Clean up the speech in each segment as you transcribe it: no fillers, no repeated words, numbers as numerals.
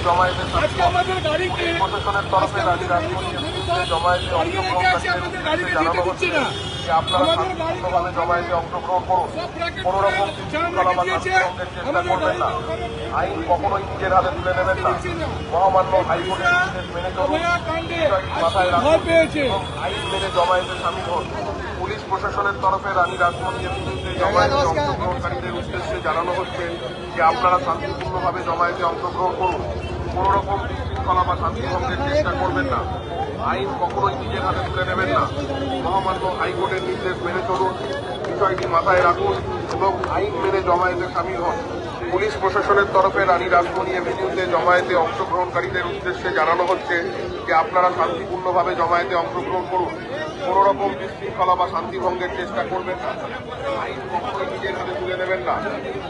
জমায়েতের প্রশাসনের তরফে জমায়েতে অংশগ্রহণকারীদের জানানো হচ্ছে যে আপনারা শান্তিপূর্ণভাবে জমায়েতে অংশগ্রহণ করুন, কোনো রকম বিশৃঙ্খলা বা শান্তিভঙ্গের চেষ্টা করবেন না, আইন কখনোই নিজের হাতে তুলে নেবেন না, মহামান্য হাইকোর্টের নির্দেশ মেনে চলুন, মাথায় রাখুন এবং আইন মেনে জমায়েতে সামিল হন। পুলিশ প্রশাসনের তরফে রানী রাসমণির বিরুদ্ধে জমায়েতে অংশগ্রহণকারীদের উদ্দেশ্যে জানানো হচ্ছে যে আপনারা শান্তিপূর্ণভাবে জমায়েতে অংশগ্রহণ করুন, কোনো রকম বিশৃঙ্খলা বা শান্তিভঙ্গের চেষ্টা করবেন না, আইন কখনোই নিজের হাতে তুলে নেবেন না, মহামান্য হাইকোর্টের নির্দেশ মেনে চলুন, বিষয়টি মাথায় রাখুন এবং আইন মেনে জমায়েতে সামিল হন। পুলিশ প্রশাসনের তরফে রানী রাসমণি এভিনিউতে জমায়েতে অংশগ্রহণকারীদের উদ্দেশ্যে জানানো হচ্ছে যে আপনারা শান্তিপূর্ণভাবে জমায়েতে অংশগ্রহণ করুন, কোনো রকম বিশৃঙ্খলা বা শান্তিভঙ্গের চেষ্টা করবেন না, আইন কখনোই নিজের হাতে তুলে নেবেন না,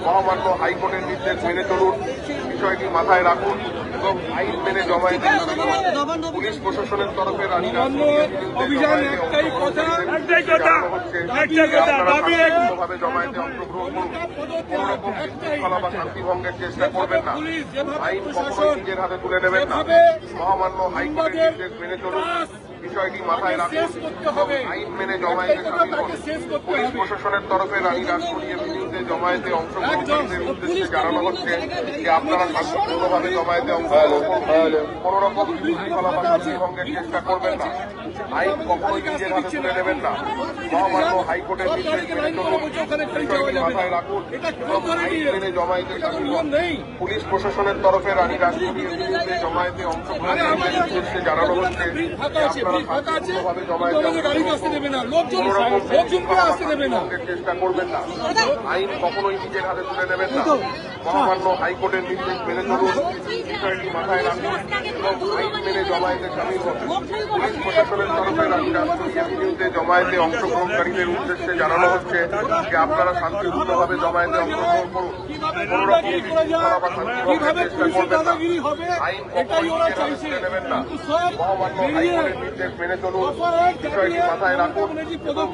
মহামান্য হাইকোর্টের নির্দেশ মেনে চলুন, বিষয়টি মাথায় রাখুন এবং আইন মেনে জমায়েতে সামিল হন। পুলিশ প্রশাসনের তরফে রানী রাসমণি শান্তিপূর্ণভাবে জমায়েতে অংশগ্রহণ করুন, কোনো রকম বিশৃঙ্খলা বা শান্তিভঙ্গের চেষ্টা করবেন না, আইন কখনোই নিজের হাতে তুলে নেবেন না, মহামান্য হাইকোর্টের নির্দেশ মেনে চলুন, বিষয়টি মাথায় রাখুন এবং আইন মেনে জমায়েতে সামিল হন। পুলিশ প্রশাসনের তরফে রানী রাসমণি এভিনিউতে জমায়েতে অংশগ্রহণকারীদের উদ্দেশ্যে জানানো হচ্ছে যে আপনারা শান্তিপূর্ণভাবে জমায়েতে অংশগ্রহণ করুন, কোনো রকম বিশৃঙ্খলা বা শান্তিভঙ্গের চেষ্টা করবেন না, আইন কখনোই নিজের হাতে তুলে নেবেন না, মহামান্য হাইকোর্টের নির্দেশ মেনে চলুন, বিষয়টি মাথায় রাখুন এবং আইন মেনে জমায়েতে সামিল হন। পুলিশ প্রশাসনের তরফে রানী রাসমণি এভিনিউতে জমায়েতে অংশগ্রহণকারীদের উদ্দেশ্যে জানানো হচ্ছে যে আপনারা শান্তিপূর্ণভাবে জমায়েতে চেষ্টা করবেন না, আইন কখনোই নিজের হাতে তুলে নেবেন না, মহামান্য হাইকোর্টের নির্দেশ মেনে চলুন, বিষয়টি মাথায় রাখুন এবং আইন মেনে জমায়েতে সামিল হন। পুলিশ প্রশাসনের তরফে রানী রাসমণি এভিনিউতে জমায়েতে অংশগ্রহণকারীদের উদ্দেশ্যে জানানো হচ্ছে যে আপনারা শান্তিপূর্ণভাবে জমায়েতে অংশগ্রহণ করুন, কোনো রকম বিশৃঙ্খলা বা শান্তিভঙ্গের চেষ্টা করবেন না, আইন কখনোই নিজের হাতে তুলে নেবেন না, মহামান্য হাইকোর্টের নির্দেশ মেনে চলুন, বিষয়টি মাথায় রাখুন এবং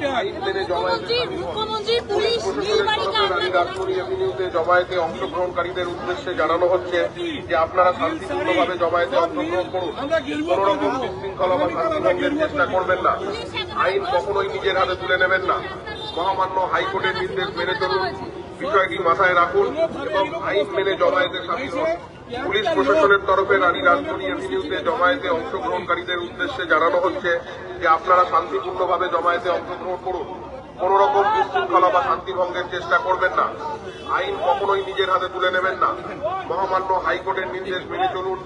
আইন মেনে জমায়েতে সামিল হন। পুলিশ প্রশাসনের তরফে রানী রাসমণি এভিনিউতে জমায়েতে অংশগ্রহণকারীদের উদ্দেশ্যে জানানো হচ্ছে যে আপনারা শান্তিপূর্ণভাবে জমায়েতে অংশগ্রহণ করুন, কোনো রকম বিশৃঙ্খলা বা শান্তিভঙ্গের চেষ্টা করবেন না, আইন কখনোই নিজের হাতে তুলে নেবেন না, মহামান্য হাইকোর্টের নির্দেশ মেনে চলুন, বিষয়টি মাথায় রাখুন এবং আইন মেনে জমায়েতে সামিল হন। পুলিশ প্রশাসনের তরফে রানী রাসমণি এভিনিউতে জমায়েতে অংশগ্রহণকারীদের উদ্দেশ্যে জানানো হচ্ছে যে আপনারা শান্তিপূর্ণভাবে জমায়েতে অংশগ্রহণ করুন, কোনো রকম বিশৃঙ্খলা বা শান্তিভঙ্গের চেষ্টা করবেন না, আইন কখনোই নিজের হাতে তুলে নেবেন না, মহামান্য হাইকোর্টের নির্দেশ মেনে চলুন,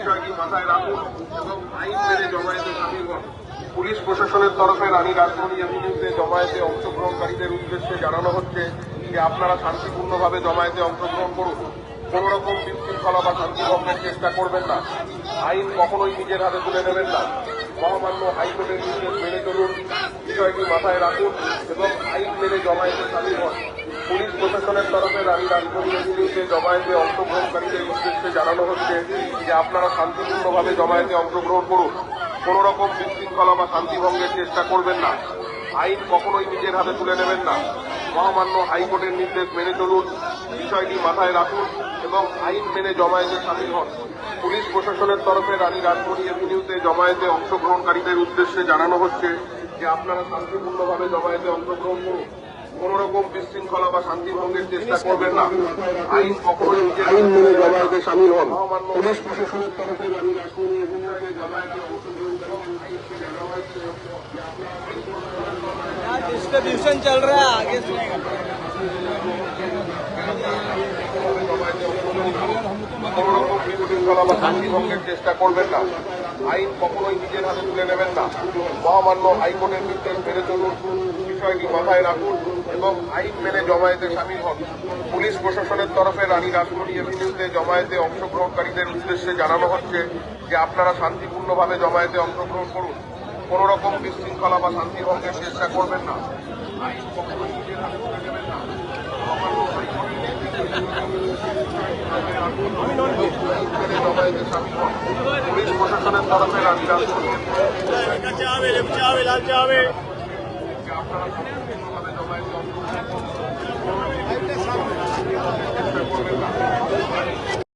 বিষয়টি মাথায় রাখুন এবং আইন মেনে জমায়েতে সামিল হন। পুলিশ প্রশাসনের তরফে রানী রাসমণি এভিনিউতে জমায়েতে অংশগ্রহণকারীদের উদ্দেশ্যে জানানো হচ্ছে যে আপনারা শান্তিপূর্ণভাবে জমায়েতে অংশগ্রহণ করুন, কোনো রকম বিশৃঙ্খলা বা শান্তিভঙ্গের চেষ্টা করবেন না, আইন কখনোই নিজের হাতে তুলে নেবেন না, মহামান্য হাইকোর্টের নির্দেশ মেনে চলুন, বিষয়টি মাথায় রাখুন এবং আইন মেনে জমায়েতে সামিল হন। পুলিশ প্রশাসনের তরফে রানী রাসমণি এভিনিউতে জমায়েতে অংশগ্রহণকারীদের উদ্দেশ্যে জানানো হচ্ছে যে আপনারা শান্তিপূর্ণভাবে জমায়েতে অংশগ্রহণ করুন, কোনো রকম বিশৃঙ্খলা বা শান্তিভঙ্গের চেষ্টা করবেন না, আইন কখনোই নিজের হাতে তুলে নেবেন না, মহামান্য হাইকোর্টের নির্দেশ মেনে চলুন, বিষয়টি মাথায় রাখুন এবং আইন মেনে জমায়েতে সামিল হন। পুলিশ প্রশাসনের তরফে রানী রাসমণি এভিনিউতে জমায়েতে অংশগ্রহণকারীদের উদ্দেশ্যে জানানো হচ্ছে যে আপনারা শান্তিপূর্ণভাবে জমায়েতে অংশগ্রহণ করুন, কোনো রকম বিশৃঙ্খলা বা শান্তিভঙ্গের চেষ্টা করবেন না, আইন কখনোই নিজের আইন মেনে জমায়েতে সামিল হন। পুলিশ প্রশাসনের তরফে রানী রাসমণি এভিনিউতে জমায়েতে डिस्ट्रीब्यूशन चल रहा है आगे से শান্তিভঙ্গের চেষ্টা করবেন না, আইন কখনোই নিজের হাতে তুলে নেবেন না, মহামান্য হাইকোর্টের নির্দেশ মেনে চলুন, বিষয়টি মাথায় রাখুন এবং আইন মেনে জমায়েতে সামিল হন। পুলিশ প্রশাসনের তরফে রানী রাসমণি এভিনিউতে জমায়েতে অংশগ্রহণকারীদের উদ্দেশ্যে জানানো হচ্ছে যে আপনারা শান্তিপূর্ণভাবে জমায়েতে অংশগ্রহণ করুন, কোনো রকম বিশৃঙ্খলা বা শান্তিভঙ্গের চেষ্টা করবেন না, আইন কখনোই নিজের হাতে তুলে নেবেন না, পুলিশ প্রশাসনের তরফে রানী রাসমণি আপনারা